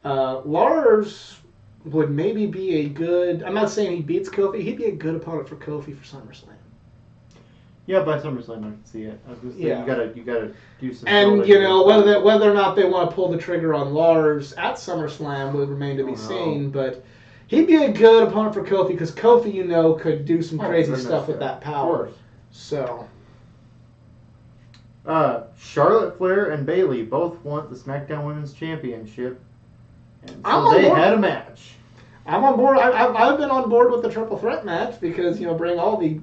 [SPEAKER 2] Lars would maybe be a good. I'm not saying he beats Kofi. He'd be a good opponent for Kofi for SummerSlam.
[SPEAKER 1] Yeah, by SummerSlam I can see it. I was gonna say, you gotta do some.
[SPEAKER 2] And whether or not they want to pull the trigger on Lars at SummerSlam would remain to be seen. But he'd be a good opponent for Kofi because Kofi, could do some crazy stuff with that power. So.
[SPEAKER 1] Charlotte Flair and Bayley both want the SmackDown Women's Championship, and so they had a match.
[SPEAKER 2] I'm on board. I've been on board with the triple threat match because bring all the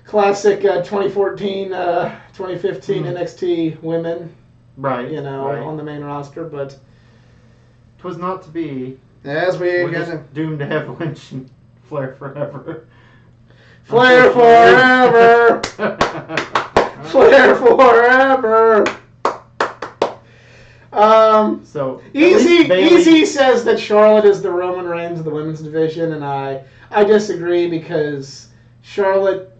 [SPEAKER 2] classic 2014, 2015 NXT women,
[SPEAKER 1] right?
[SPEAKER 2] On the main roster, but
[SPEAKER 1] 'twas not to be.
[SPEAKER 2] As we're
[SPEAKER 1] just doomed to have Lynch and Flair forever.
[SPEAKER 2] Flair forever. Flair forever.
[SPEAKER 1] So
[SPEAKER 2] Easy says that Charlotte is the Roman Reigns of the women's division, and I disagree because Charlotte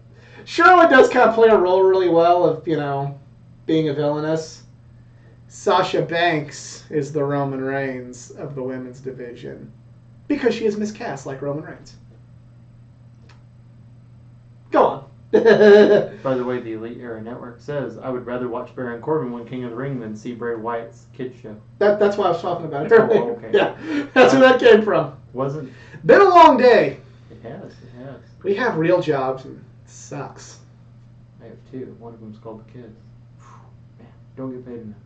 [SPEAKER 2] does kind of play a role really well of being a villainess. Sasha Banks is the Roman Reigns of the women's division because she is miscast like Roman Reigns. Go on.
[SPEAKER 1] By the way, the Elite Era Network says, I would rather watch Baron Corbin win King of the Ring than see Bray Wyatt's kids show.
[SPEAKER 2] That's why I was talking about it earlier.
[SPEAKER 1] Oh, okay.
[SPEAKER 2] Yeah, that's where that came from.
[SPEAKER 1] Wasn't.
[SPEAKER 2] Been a long day.
[SPEAKER 1] It has.
[SPEAKER 2] We have real jobs and it sucks.
[SPEAKER 1] I have two. One of them's called the kids. Man, don't get paid enough.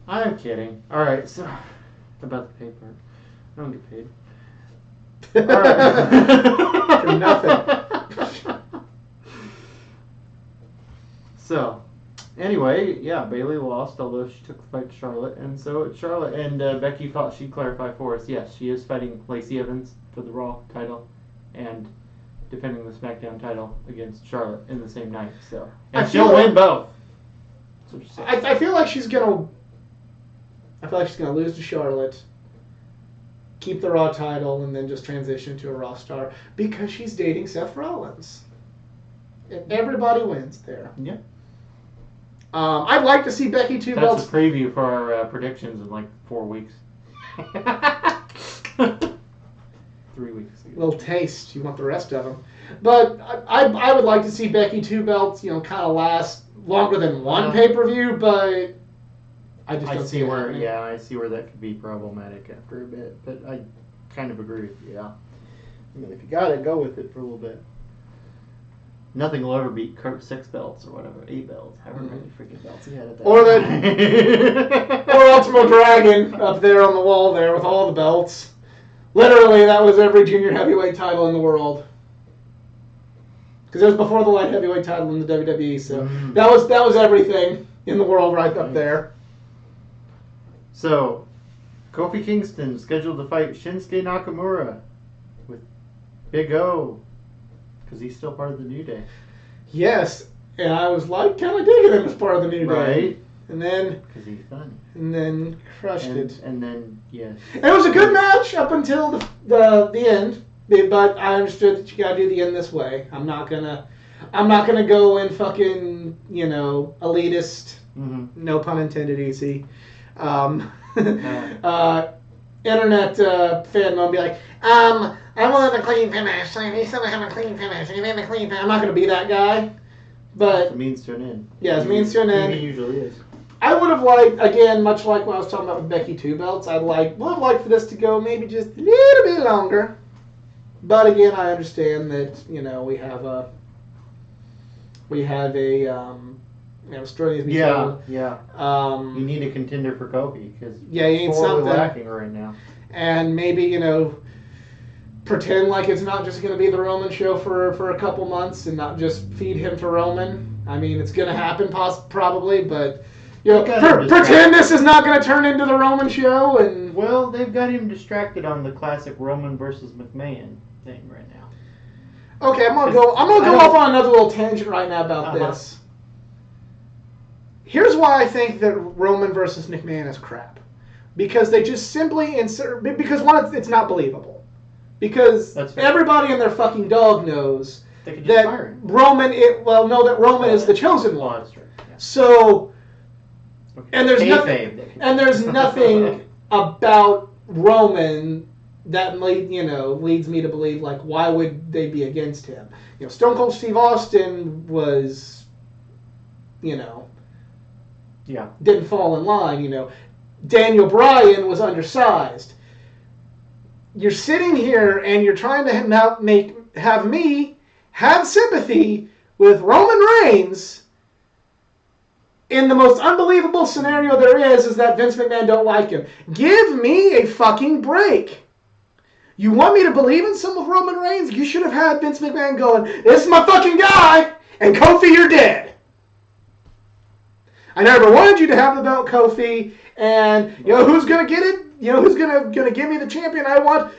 [SPEAKER 1] I'm kidding. Alright, so about the pay part. I don't get paid. Alright.
[SPEAKER 2] For nothing.
[SPEAKER 1] So, anyway, yeah, Bayley lost, although she took the fight to Charlotte, and so it's Charlotte. And Becky thought she'd clarify for us. Yes, she is fighting Lacey Evans for the Raw title, and defending the SmackDown title against Charlotte in the same night. So, and she'll win both.
[SPEAKER 2] I feel like she's gonna lose to Charlotte, keep the Raw title, and then just transition to a Raw star because she's dating Seth Rollins. And everybody wins there.
[SPEAKER 1] Yeah.
[SPEAKER 2] I'd like to see Becky 2 belts.
[SPEAKER 1] That's a preview for our predictions in like 4 weeks. 3 weeks ago.
[SPEAKER 2] Little taste. You want the rest of them. But I would like to see Becky 2 belts, kind of last longer than one pay-per-view, but I just don't see it happening.
[SPEAKER 1] Yeah, I see where that could be problematic after a bit, but I kind of agree with you, yeah. I mean, if you got it, go with it for a little bit. Nothing will ever beat Kurt's 6 belts or whatever, 8 belts, however many freaking belts he had at that
[SPEAKER 2] time. Or Ultimo Dragon up there on the wall there with all the belts. Literally, that was every junior heavyweight title in the world. Because it was before the light heavyweight title in the WWE, so that was everything in the world right up there.
[SPEAKER 1] So, Kofi Kingston scheduled to fight Shinsuke Nakamura with Big O, because he's still part of the New Day.
[SPEAKER 2] Yes, and I was like kind of digging him as part of the New Day.
[SPEAKER 1] Right.
[SPEAKER 2] And then...
[SPEAKER 1] Because he's funny.
[SPEAKER 2] And then crushed it.
[SPEAKER 1] And then, yeah.
[SPEAKER 2] And it was a good match up until the end. But I understood that you gotta do the end this way. I'm not gonna go in fucking, elitist, no pun intended, easy. Internet fan will be like, I want a clean finish. I need someone to have a clean finish. You need a clean finish. I'm not gonna be that guy. But
[SPEAKER 1] it's a means to an end.
[SPEAKER 2] Yeah, it's a means to an end.
[SPEAKER 1] He usually is.
[SPEAKER 2] I would have liked, again, much like what I was talking about with Becky 2 belts, would have liked for this to go maybe just a little bit longer. But again, I understand that we have a story to be told.
[SPEAKER 1] Yeah. You need a contender for Kofi because
[SPEAKER 2] you need something
[SPEAKER 1] lacking right now.
[SPEAKER 2] And maybe pretend like it's not just going to be the Roman show for a couple months and not just feed him to Roman. I mean, it's going to happen probably, but pretend this is not going to turn into the Roman show. And
[SPEAKER 1] well, they've got him distracted on the classic Roman versus McMahon thing right now.
[SPEAKER 2] Okay, I'm gonna go off on another little tangent right now about this. Here's why I think that Roman versus McMahon is crap. Because they just simply insert... Because one, it's not believable. Because everybody and their fucking dog knows that Roman... Roman is the chosen one.
[SPEAKER 1] That's true. Yeah.
[SPEAKER 2] So... Okay. And there's nothing about Roman that leads me to believe, like, why would they be against him? Stone Cold Steve Austin was, didn't fall in line, Daniel Bryan was undersized. You're sitting here and you're trying to have me have sympathy with Roman Reigns in the most unbelievable scenario there is that Vince McMahon don't like him. Give me a fucking break. You want me to believe in some of Roman Reigns? You should have had Vince McMahon going, this is my fucking guy, and Kofi, you're dead. I never wanted you to have the belt, Kofi, and who's going to get it? Who's going to give me the champion I want?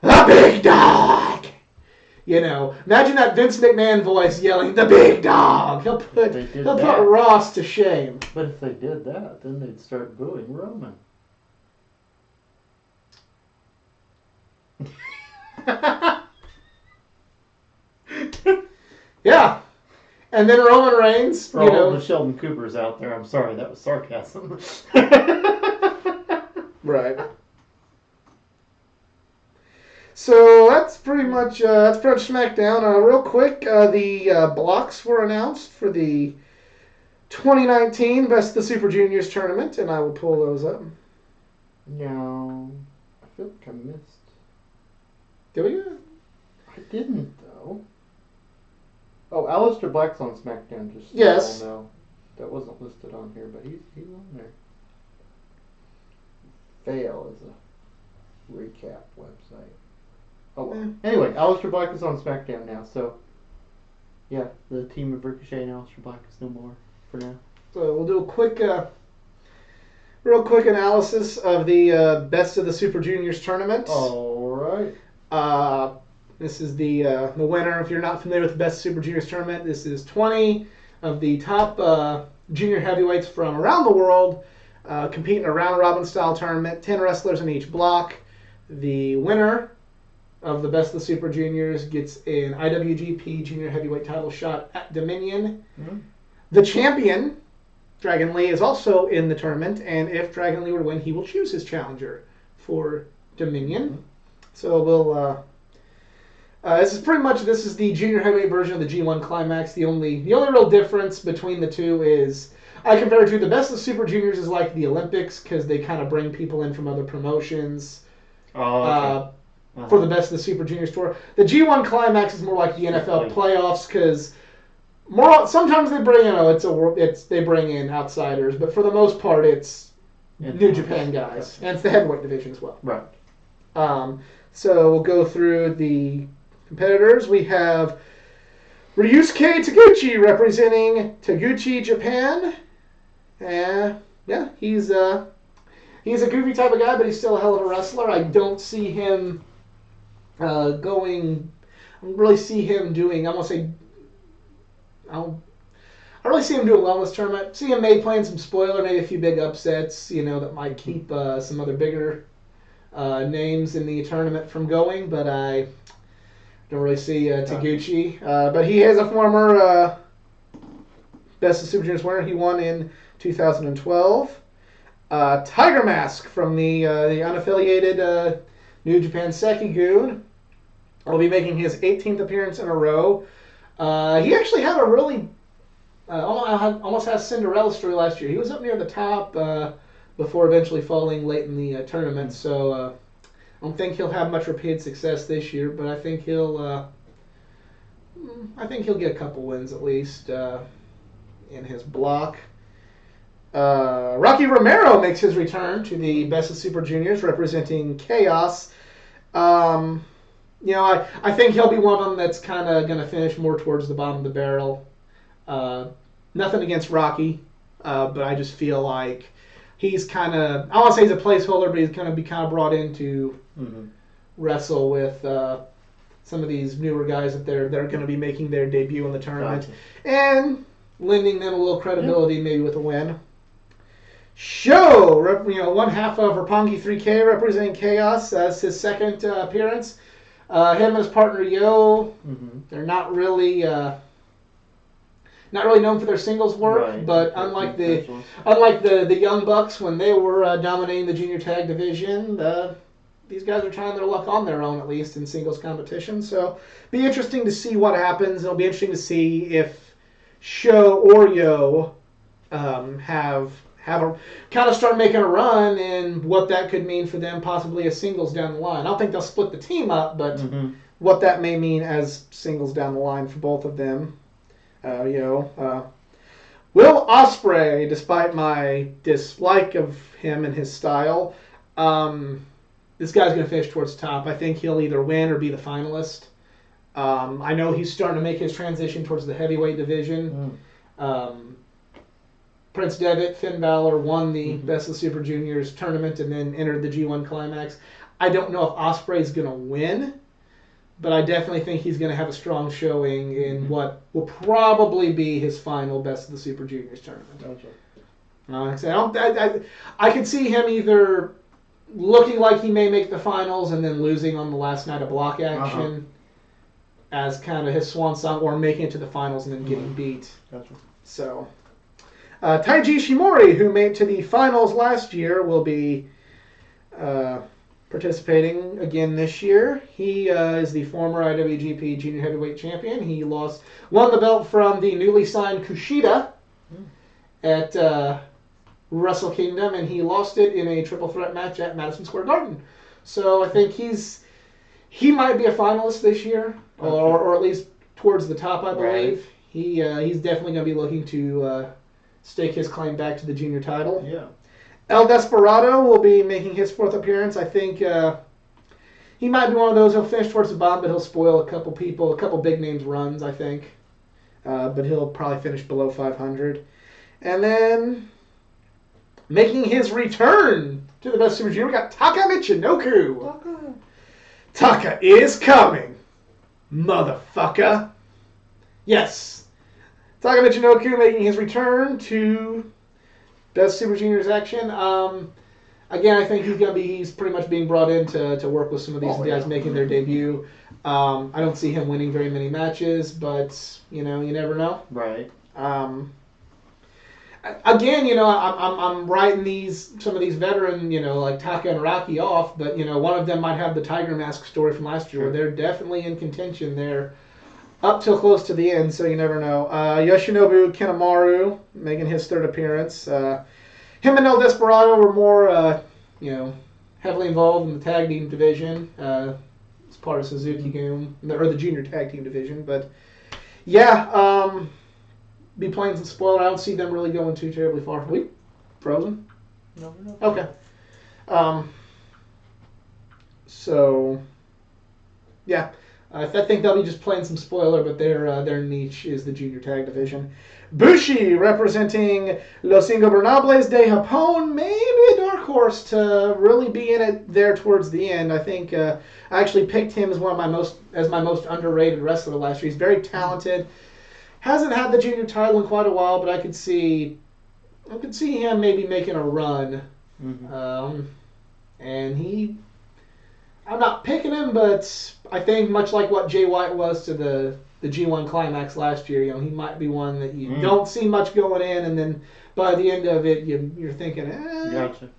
[SPEAKER 2] The big dog. Imagine that Vince McMahon voice yelling, the big dog. He'll put Ross to shame.
[SPEAKER 1] But if they did that, then they'd start booing Roman.
[SPEAKER 2] Yeah. And then Roman Reigns,
[SPEAKER 1] For all the Sheldon Coopers out there, I'm sorry, that was sarcasm.
[SPEAKER 2] Right. So that's pretty much SmackDown. Real quick, the blocks were announced for the 2019 Best of the Super Juniors tournament, and I will pull those up.
[SPEAKER 1] No, I feel like I missed.
[SPEAKER 2] Did we?
[SPEAKER 1] I didn't though. Oh, Aleister Black's on SmackDown. Just so
[SPEAKER 2] yes.
[SPEAKER 1] No, that wasn't listed on here, but he's on there. Fail is a recap website. Oh, well. Anyway, Aleister Black is on SmackDown now, so Yeah, the team of Ricochet and Aleister Black is no more for now.
[SPEAKER 2] So we'll do a real quick analysis of the Best of the Super Juniors tournament.
[SPEAKER 1] All right.
[SPEAKER 2] This is the winner. If you're not familiar with the Best of Super Juniors tournament, this is 20 of the top junior heavyweights from around the world competing in a round-robin style tournament. 10 wrestlers in each block. The winner of the Best of the Super Juniors gets an IWGP Junior Heavyweight title shot at Dominion. Mm-hmm. The champion, Dragon Lee, is also in the tournament, and if Dragon Lee were to win, he will choose his challenger for Dominion. Mm-hmm. So we'll. This is the junior heavyweight version of the G1 Climax. The only real difference between the two is I compare it to the Best of the Super Juniors is like the Olympics because they kind of bring people in from other promotions. Oh, okay. For the Best of the Super Juniors tour. The G1 Climax is more like the NFL playoffs because sometimes they bring they bring in outsiders, but for the most part it's New Japan guys, and it's the heavyweight division as well.
[SPEAKER 1] Right.
[SPEAKER 2] So we'll go through the competitors. We have Ryusuke Taguchi representing Taguchi, Japan. Yeah, he's a goofy type of guy, but he's still a hell of a wrestler. I don't see him I don't really see him doing. I don't really see him doing well in this tournament. See him maybe playing some spoiler, maybe a few big upsets, that might keep some other bigger names in the tournament from going. But I don't really see Taguchi. But he is a former Best of Super Juniors winner. He won in 2012. Tiger Mask from the unaffiliated New Japan Sekigun will be making his 18th appearance in a row. He actually had a really almost had a Cinderella story last year. He was up near the top before eventually falling late in the tournament. So I don't think he'll have much repeated success this year, but I think he'll get a couple wins at least in his block. Rocky Romero makes his return to the Best of Super Juniors representing Chaos. I think he'll be one of them that's kind of going to finish more towards the bottom of the barrel. Nothing against Rocky, but I just feel like he's kind of, I don't want to say he's a placeholder, but he's going to be kind of brought in to wrestle with some of these newer guys that they're going to be making their debut in the tournament. Gotcha. And lending them a little credibility maybe with a win. Sho, one half of Roppongi 3K representing Chaos. That's his second appearance. Him and his partner Yo, they're not really known for their singles work, right. But unlike the Young Bucks when they were dominating the junior tag division, these guys are trying their luck on their own, at least in singles competition. So be interesting to see what happens. It'll be interesting to see if Sho or Yo have a kind of start making a run and what that could mean for them possibly as singles down the line. I don't think they'll split the team up, but what that may mean as singles down the line for both of them. Will Ospreay, despite my dislike of him and his style, this guy's going to finish towards the top. I think he'll either win or be the finalist. I know he's starting to make his transition towards the heavyweight division. Prince Devitt, Finn Balor won the Best of Super Juniors tournament and then entered the G1 Climax. I don't know if Ospreay's going to win, but I definitely think he's going to have a strong showing in what will probably be his final Best of the Super Juniors tournament. Gotcha. I could see him either looking like he may make the finals and then losing on the last night of block action as kind of his swan song, or making it to the finals and then getting beat. Gotcha. So, Taiji Shimori, who made it to the finals last year, will be participating again this year. He is the former IWGP Junior Heavyweight Champion. He won the belt from the newly signed Kushida at Wrestle Kingdom, and he lost it in a triple threat match at Madison Square Garden. So I think he might be a finalist this year, or at least towards the top, I believe. Right. He's definitely going to be looking to stake his claim back to the junior title. Yeah. El Desperado will be making his fourth appearance. I think he might be one of those. He'll finish towards the bottom, but he'll spoil a couple big names runs, I think. but he'll probably finish below 500. And then making his return to the Best Super Junior, we got Taka Michinoku. Taka is coming, motherfucker. Yes. Taka Michinoku making his return to Best Super Juniors action. Again, I think he's pretty much being brought in to work with some of these guys making their debut. I don't see him winning very many matches, but you never know.
[SPEAKER 1] Right.
[SPEAKER 2] Again, I'm writing some of these veteran, like Taka and Rocky off, but one of them might have the Tiger Mask story from last year, where they're definitely in contention there up till close to the end, so you never know. Yoshinobu Kanemaru making his third appearance. Him and El Desperado were more, heavily involved in the tag team division as part of Suzuki-gun, or the junior tag team division, but yeah. Be playing some spoiler. I don't see them really going too terribly far. We frozen?
[SPEAKER 1] No, we're not.
[SPEAKER 2] Okay. So yeah, I think they'll be just playing some spoiler, but their niche is the junior tag division. Bushi representing Los Ingobernables de Japón, maybe a dark horse to really be in it there towards the end. I think I actually picked him as my most underrated wrestler last year. He's very talented. Hasn't had the junior title in quite a while, but I could see him maybe making a run. Mm-hmm. And I'm not picking him, but I think much like what Jay White was to the G1 Climax last year, he might be one that you don't see much going in, and then by the end of it, you're thinking, Gotcha.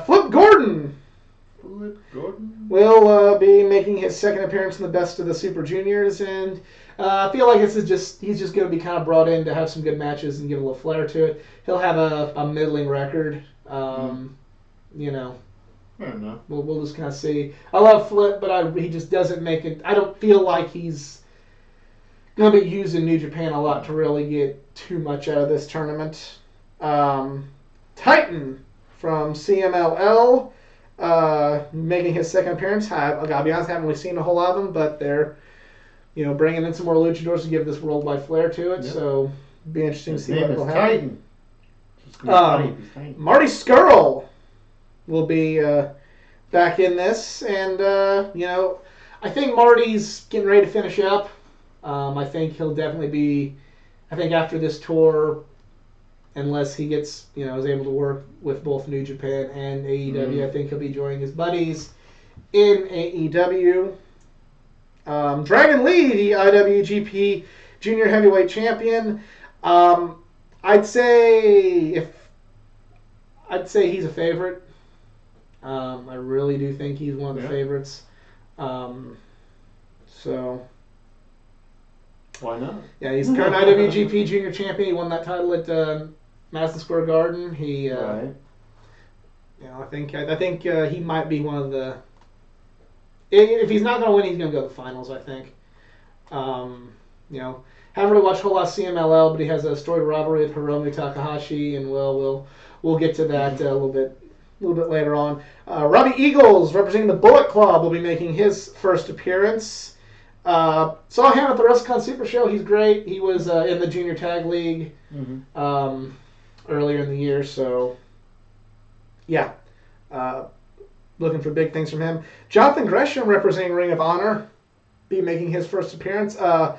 [SPEAKER 2] Flip Gordon. Will be making his second appearance in the Best of the Super Juniors, and I feel like he's just going to be kind of brought in to have some good matches and give a little flair to it. He'll have a middling record.
[SPEAKER 1] Fair enough.
[SPEAKER 2] We'll just kind of see. I love Flip, but he just doesn't make it. I don't feel like he's going to be used in New Japan a lot to really get too much out of this tournament. Titan from CMLL. Making his second appearance. I gotta be honest, I haven't really seen a whole lot of them, but they're, bringing in some more luchadors to give this worldwide flair to it. Yep. So, it'll be interesting to see what will happen. Marty Scurll will be back in this, and I think Marty's getting ready to finish up. I think he'll definitely be. I think after this tour, unless he gets, is able to work with both New Japan and AEW, I think he'll be joining his buddies in AEW. Dragon Lee, the IWGP Junior Heavyweight Champion. I'd say he's a favorite. I really do think he's one of the favorites. So.
[SPEAKER 1] Why not?
[SPEAKER 2] Yeah, he's current IWGP Junior Champion. He won that title at Madison Square Garden. Right. I think he might be one of the. If he's not going to win, he's going to go to the finals. I think. Haven't really watched a whole lot of CMLL, but he has a storied rivalry with Hiromu Takahashi, and we'll get to that a little bit later on. Robbie Eagles, representing the Bullet Club, will be making his first appearance. Saw him at the WrestleCon Super Show. He's great. He was in the Junior Tag League earlier in the year, so yeah. Looking for big things from him. Jonathan Gresham, representing Ring of Honor, be making his first appearance. I'm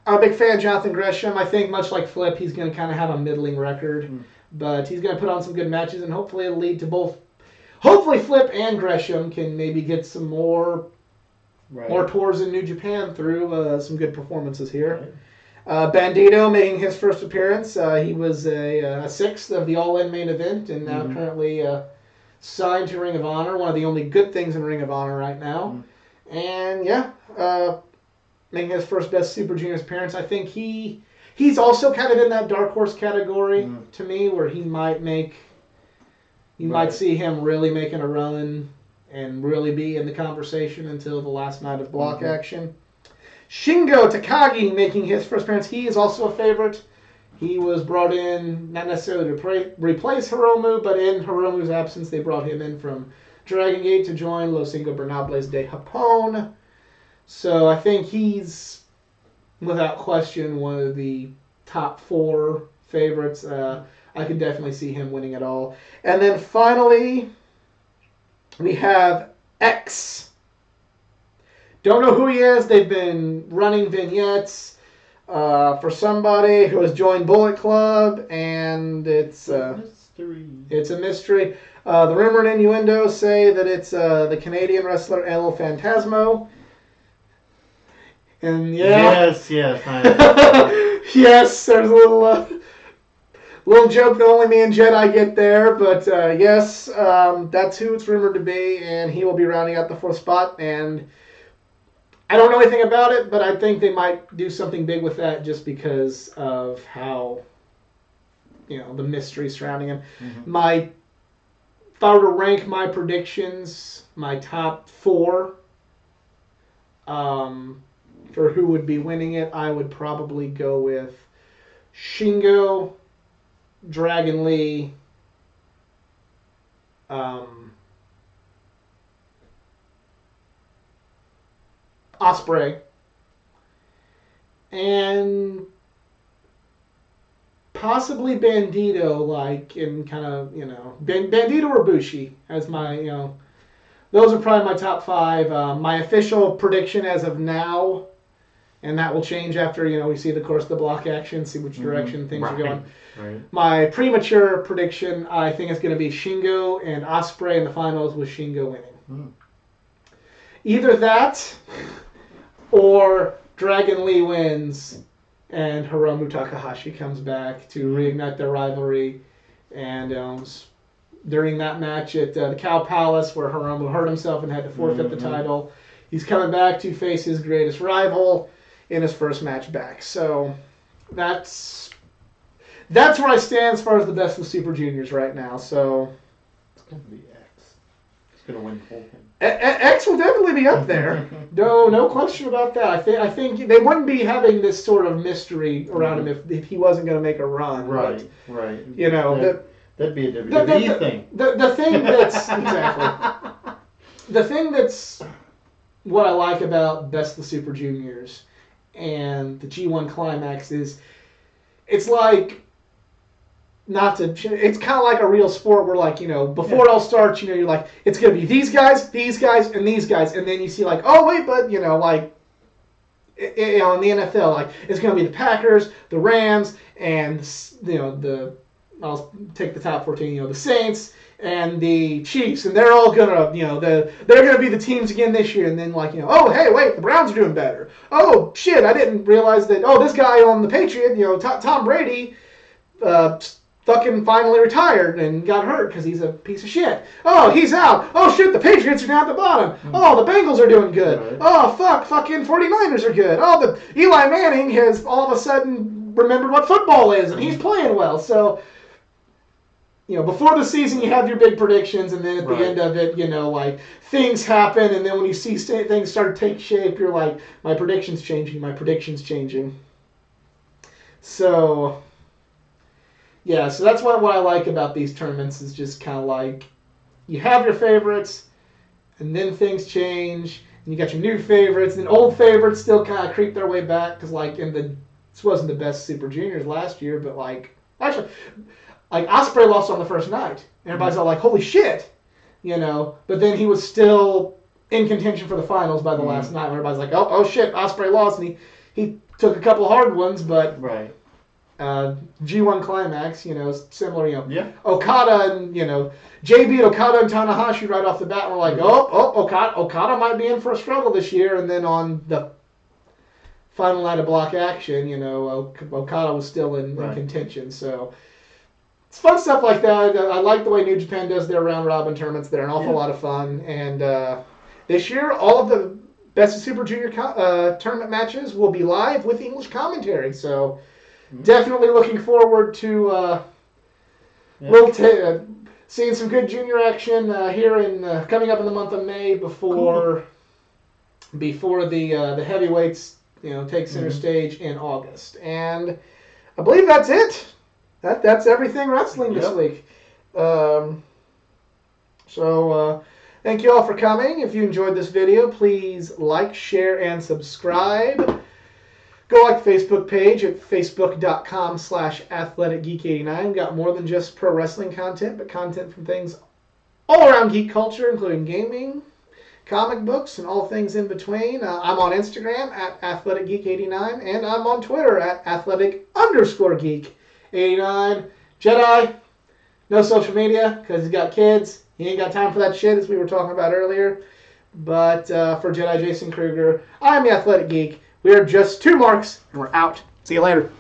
[SPEAKER 2] a big fan of Jonathan Gresham. I think much like Flip, he's going to kind of have a middling record, but he's going to put on some good matches, and hopefully it'll lead to both. Hopefully Flip and Gresham can maybe get some more tours in New Japan through some good performances here. Right. Bandito making his first appearance. He was a sixth of the All-In main event, and now currently signed to Ring of Honor. One of the only good things in Ring of Honor right now. And making his first Best Super Juniors appearance. I think he's also kind of in that dark horse category to me, where he might might see him really making a run and really be in the conversation until the last night of block action. Shingo Takagi making his first appearance. He is also a favorite. He was brought in not necessarily to replace Hiromu, but in Hiromu's absence, they brought him in from Dragon Gate to join Los Ingobernables de Japón. So I think he's without question, one of the top 4 favorites. I could definitely see him winning it all. And then finally, we have X. Don't know who he is. They've been running vignettes for somebody who has joined Bullet Club, and it's
[SPEAKER 1] mystery.
[SPEAKER 2] It's a mystery. The rumor and innuendo say that it's the Canadian wrestler El Phantasmo. And
[SPEAKER 1] Yes.
[SPEAKER 2] yes, there's a little joke that only me and Jedi get there, but yes, that's who it's rumored to be, and he will be rounding out the 4th spot. And I don't know anything about it, but I think they might do something big with that just because of how, the mystery surrounding him.
[SPEAKER 1] Mm-hmm.
[SPEAKER 2] If I were to rank my predictions, my top 4 for who would be winning it, I would probably go with Shingo, Dragon Lee, Ospreay, and possibly Bandito, like in kind of, Bandito or Bushi as my, those are probably my top 5. My official prediction as of now, and that will change after, we see the course of the block action, see which direction things are going.
[SPEAKER 1] Right.
[SPEAKER 2] My premature prediction, I think it's going to be Shingo and Ospreay in the finals with Shingo winning. Either that or Dragon Lee wins and Hiromu Takahashi comes back to reignite their rivalry. And during that match at the Cow Palace where Hiromu hurt himself and had to forfeit the title, he's coming back to face his greatest rival in his first match back. So that's where I stand as far as the best of Super Juniors right now. So
[SPEAKER 1] it's going to be X. It's going to win the whole thing.
[SPEAKER 2] X will definitely be up there. No question about that. I think they wouldn't be having this sort of mystery around him if he wasn't going to make a run.
[SPEAKER 1] Right. That'd be a WWE thing.
[SPEAKER 2] The thing that's exactly the thing that's what I like about Best of the Super Juniors and the G1 Climax is it's like it's kind of like a real sport where, like, before it all starts, you're like, it's going to be these guys, and these guys, and then you see, like, oh, wait, but, like, in the NFL, like, it's going to be the Packers, the Rams, and, I'll take the top 14, the Saints and the Chiefs, and they're all going to, they're going to be the teams again this year, and then, like, oh, hey, wait, the Browns are doing better. Oh, shit, I didn't realize that, this guy on the Patriot, Tom Brady, fucking finally retired and got hurt because he's a piece of shit. Oh, he's out. Oh, shit, the Patriots are down at the bottom. Oh, the Bengals are doing good.
[SPEAKER 1] Right.
[SPEAKER 2] Oh, fucking 49ers are good. Oh, the Eli Manning has all of a sudden remembered what football is, and he's playing well. So, before the season, you have your big predictions, and then at the end of it, like, things happen, and then when you see things start to take shape, you're like, my prediction's changing. So... yeah, so that's what I like about these tournaments is just kind of like you have your favorites, and then things change, and you got your new favorites, and old favorites still kind of creep their way back because, like, this wasn't the best Super Juniors last year, but, like, actually, like, Ospreay lost on the first night. And everybody's all like, holy shit, but then he was still in contention for the finals by the last night. Everybody's like, oh shit, Ospreay lost, and he took a couple hard ones, but...
[SPEAKER 1] right.
[SPEAKER 2] G1 Climax, similar,
[SPEAKER 1] Yeah.
[SPEAKER 2] Okada and, Jay beat Okada and Tanahashi right off the bat. And we're like, Okada might be in for a struggle this year. And then on the final night of block action, Okada was still in contention. So it's fun stuff like that. I like the way New Japan does their round robin tournaments. They're an awful lot of fun. And this year, all of the Best of Super Junior tournament matches will be live with English commentary. So... definitely looking forward to seeing some good junior action here coming up in the month of May before the heavyweights take center stage in August. And I believe that's it. That's everything wrestling this week. So thank you all for coming. If you enjoyed this video, please like, share, and subscribe. Go like Facebook page at facebook.com/athleticgeek89. Got more than just pro wrestling content, but content from things all around geek culture, including gaming, comic books, and all things in between. I'm on Instagram at athleticgeek89, and I'm on Twitter at athletic_geek89. Jedi, no social media because he's got kids. He ain't got time for that shit, as we were talking about earlier. But for Jedi Jason Kruger, I'm the Athletic Geek. We are just two marks, and we're out. See you later.